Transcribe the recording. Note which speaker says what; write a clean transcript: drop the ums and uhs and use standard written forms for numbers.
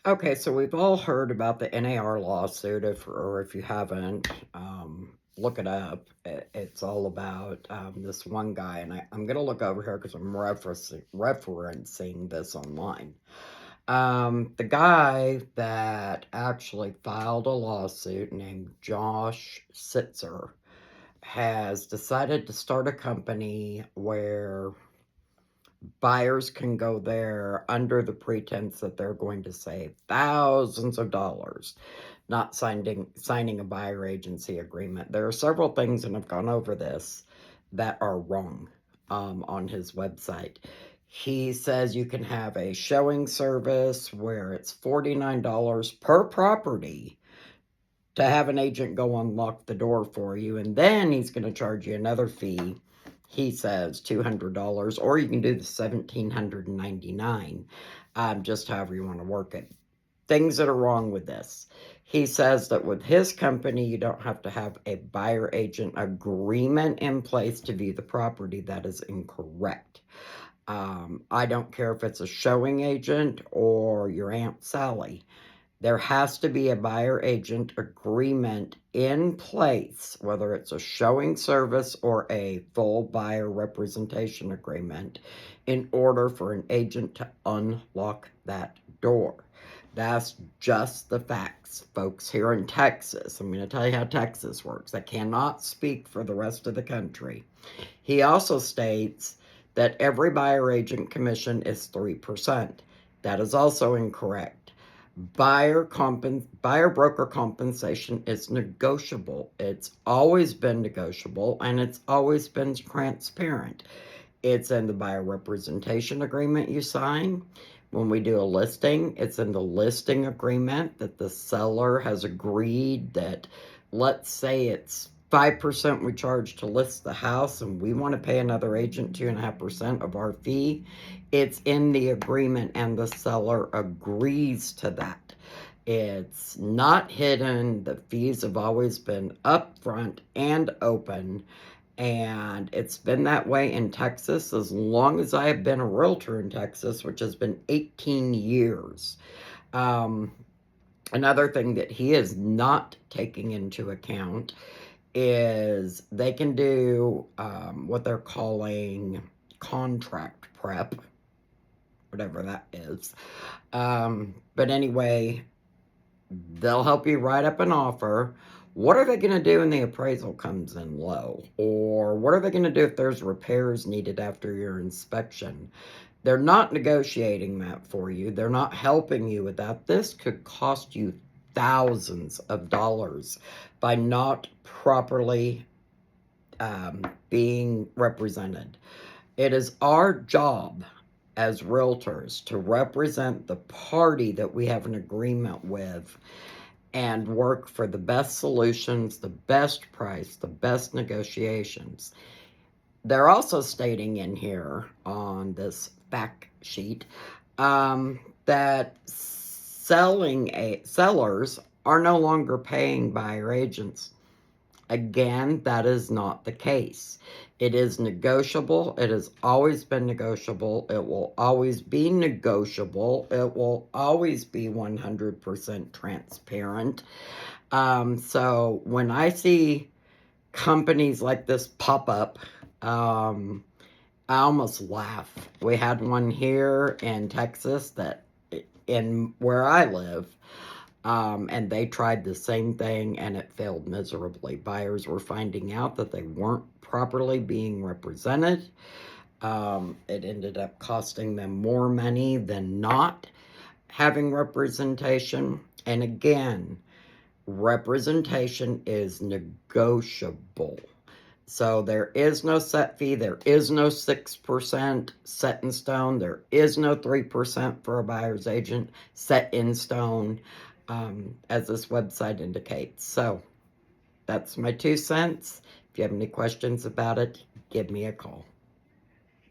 Speaker 1: Okay, so we've all heard about the NAR lawsuit, or if you haven't, look it up. It's all about this one guy, and I'm going to look over here because I'm referencing this online. The guy that actually filed a lawsuit named Josh Sitzer has decided to start a company where buyers can go there under the pretense that they're going to save thousands of dollars, not signing a buyer agency agreement. There are several things, and I've gone over this, that are wrong on his website. He says you can have a showing service where it's $49 per property to have an agent go unlock the door for you, and then he's going to charge you another fee. He says $200, or you can do the $1,799, just however you want to work it. Things that are wrong with this. He says that with his company, you don't have to have a buyer agent agreement in place to view the property. That is incorrect. I don't care if it's a showing agent or your Aunt Sally. There has to be a buyer agent agreement in place, whether it's a showing service or a full buyer representation agreement, in order for an agent to unlock that door. That's just the facts, folks, here in Texas. I'm going to tell you how Texas works. I cannot speak for the rest of the country. He also states that every buyer agent commission is 3%. That is also incorrect. Buyer broker compensation is negotiable. It's always been negotiable, and it's always been transparent. It's in the buyer representation agreement you sign. When we do a listing, it's in the listing agreement that the seller has agreed that, let's say it's 5% we charge to list the house and we want to pay another agent 2.5% of our fee. It's in the agreement and the seller agrees to that. It's not hidden. The fees have always been upfront and open. And it's been that way in Texas as long as I have been a realtor in Texas, which has been 18 years. Another thing that he is not taking into account is they can do what they're calling contract prep, whatever that is. But anyway, they'll help you write up an offer. What are they going to do when the appraisal comes in low? Or what are they going to do if there's repairs needed after your inspection? They're not negotiating that for you. They're not helping you with that. This could cost you thousands of dollars by not properly being represented. It is our job as realtors to represent the party that we have an agreement with and work for the best solutions, the best price, the best negotiations. They're also stating in here on this fact sheet that sellers are no longer paying buyer agents. Again, that is not the case. It is negotiable. It has always been negotiable. It will always be negotiable. It will always be 100% transparent. So when I see companies like this pop up, I almost laugh. We had one here in Texas that, in where I live, and they tried the same thing and it failed miserably. Buyers were finding out that they weren't properly being represented. It ended up costing them more money than not having representation. And again, representation is negotiable. So there is no set fee. There is no 6% set in stone. There is no 3% for a buyer's agent set in stone, as this website indicates. So that's my 2 cents. If you have any questions about it, give me a call.